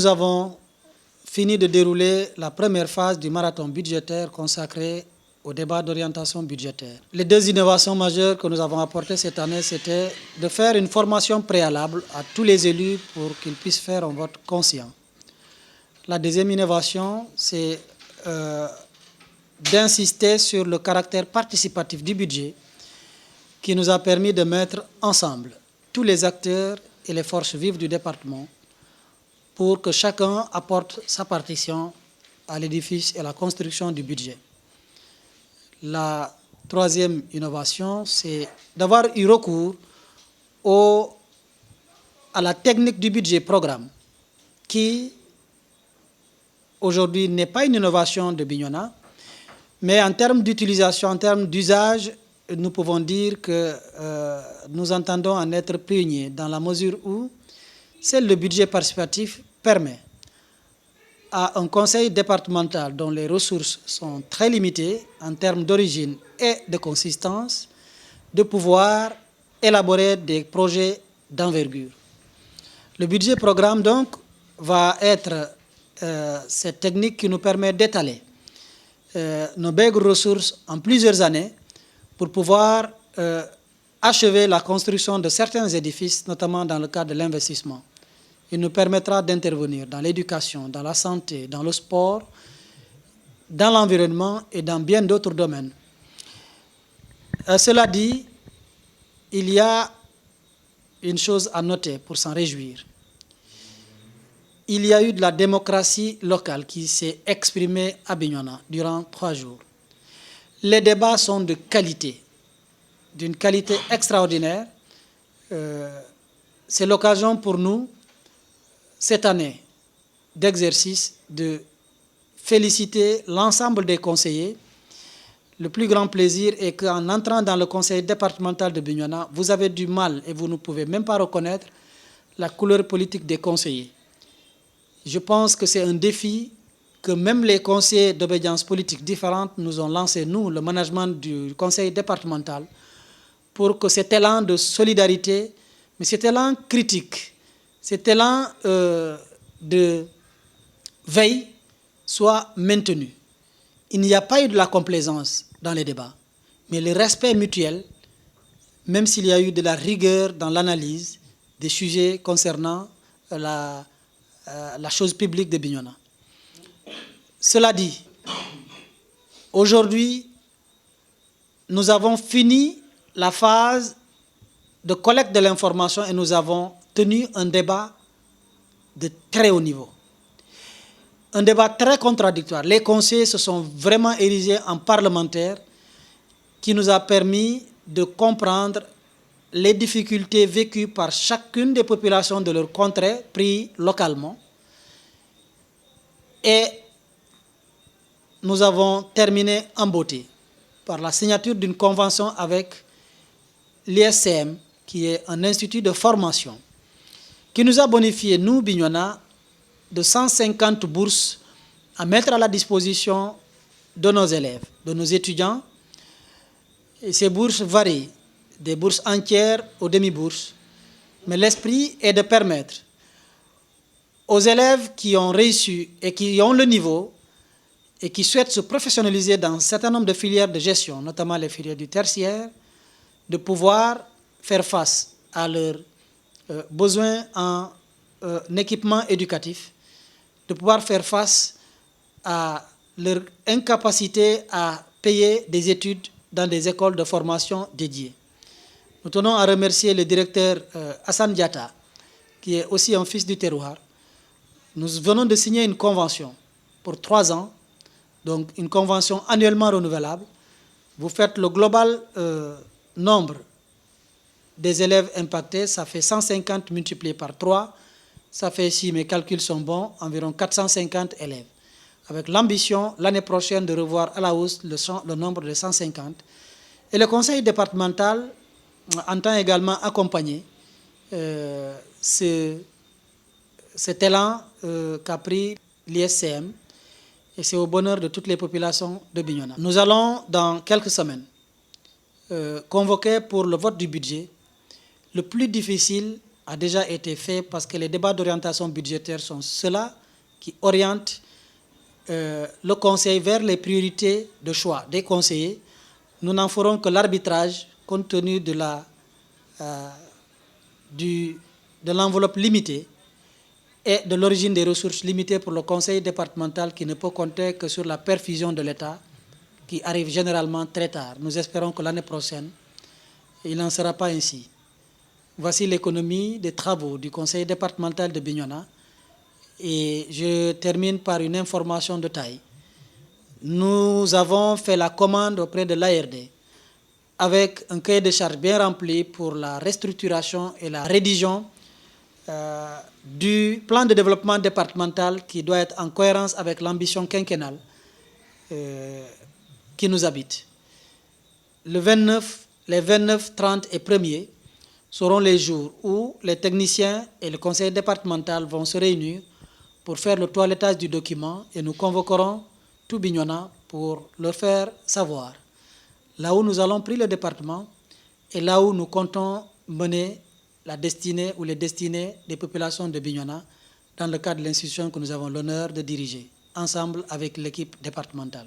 nous avons fini de dérouler la première phase du marathon budgétaire consacré au débat d'orientation budgétaire. Les deux innovations majeures que nous avons apportées cette année, c'était de faire une formation préalable à tous les élus pour qu'ils puissent faire un vote conscient. La deuxième innovation, c'est d'insister sur le caractère participatif du budget qui nous a permis de mettre ensemble tous les acteurs et les forces vives du département pour que chacun apporte sa partition à l'édifice et à la construction du budget. La troisième innovation, c'est d'avoir eu recours à la technique du budget programme qui, aujourd'hui, n'est pas une innovation de Bignona, mais en termes d'utilisation, en termes d'usage, nous pouvons dire que nous entendons en être pionniers dans la mesure où seul le budget participatif permet à un conseil départemental dont les ressources sont très limitées en termes d'origine et de consistance, de pouvoir élaborer des projets d'envergure. Le budget programme, donc, va être cette technique qui nous permet d'étaler nos maigres ressources en plusieurs années pour pouvoir achever la construction de certains édifices, notamment dans le cadre de l'investissement. Il nous permettra d'intervenir dans l'éducation, dans la santé, dans le sport, dans l'environnement et dans bien d'autres domaines. Cela dit, il y a une chose à noter pour s'en réjouir. Il y a eu de la démocratie locale qui s'est exprimée à Bignona durant 3 jours. Les débats sont de qualité, d'une qualité extraordinaire. C'est l'occasion pour nous, cette année d'exercice, de féliciter l'ensemble des conseillers. Le plus grand plaisir est qu'en entrant dans le conseil départemental de Bignona, vous avez du mal et vous ne pouvez même pas reconnaître la couleur politique des conseillers. Je pense que c'est un défi que même les conseillers d'obédience politique différentes nous ont lancé, nous, le management du conseil départemental, pour que cet élan de solidarité, mais cet élan critique, cet élan de veille soit maintenu. Il n'y a pas eu de la complaisance dans les débats, mais le respect mutuel, même s'il y a eu de la rigueur dans l'analyse des sujets concernant la chose publique de Bignona. Cela dit, aujourd'hui, nous avons fini la phase de collecte de l'information et nous avons tenu un débat de très haut niveau. Un débat très contradictoire. Les conseillers se sont vraiment érigés en parlementaires qui nous a permis de comprendre les difficultés vécues par chacune des populations de leur contrée prises localement. Et nous avons terminé en beauté par la signature d'une convention avec l'ISCM, qui est un institut de formation, qui nous a bonifié, nous, Bignona, de 150 bourses à mettre à la disposition de nos élèves, de nos étudiants. Et ces bourses varient, des bourses entières aux demi-bourses. Mais l'esprit est de permettre aux élèves qui ont réussi et qui ont le niveau et qui souhaitent se professionnaliser dans un certain nombre de filières de gestion, notamment les filières du tertiaire, de pouvoir faire face à leurs besoins en équipement éducatif, de pouvoir faire face à leur incapacité à payer des études dans des écoles de formation dédiées. Nous tenons à remercier le directeur Hassan Diatta, qui est aussi un fils du terroir. Nous venons de signer une convention pour 3 ans, donc une convention annuellement renouvelable. Vous faites le global nombre des élèves impactés, ça fait 150 multiplié par 3, ça fait, si mes calculs sont bons, environ 450 élèves. Avec l'ambition, l'année prochaine, de revoir à la hausse le nombre de 150. Et le conseil départemental entend également accompagner cet élan qu'a pris l'ISCM, et c'est au bonheur de toutes les populations de Bignona. Nous allons, dans quelques semaines, convoquer pour le vote du budget le plus difficile a déjà été fait parce que les débats d'orientation budgétaire sont ceux-là qui orientent le Conseil vers les priorités de choix des conseillers. Nous n'en ferons que l'arbitrage compte tenu de l'enveloppe limitée et de l'origine des ressources limitées pour le conseil départemental qui ne peut compter que sur la perfusion de l'État qui arrive généralement très tard. Nous espérons que l'année prochaine, il n'en sera pas ainsi. Voici l'économie des travaux du conseil départemental de Bignona. Et je termine par une information de taille. Nous avons fait la commande auprès de l'ARD avec un cahier de charges bien rempli pour la restructuration et la rédition du plan de développement départemental qui doit être en cohérence avec l'ambition quinquennale qui nous habite. Les 29, 30 et 1er seront les jours où les techniciens et le conseil départemental vont se réunir pour faire le toilettage du document et nous convoquerons tout Bignona pour leur faire savoir là où nous allons prendre le département et là où nous comptons mener la destinée ou les destinées des populations de Bignona dans le cadre de l'institution que nous avons l'honneur de diriger, ensemble avec l'équipe départementale.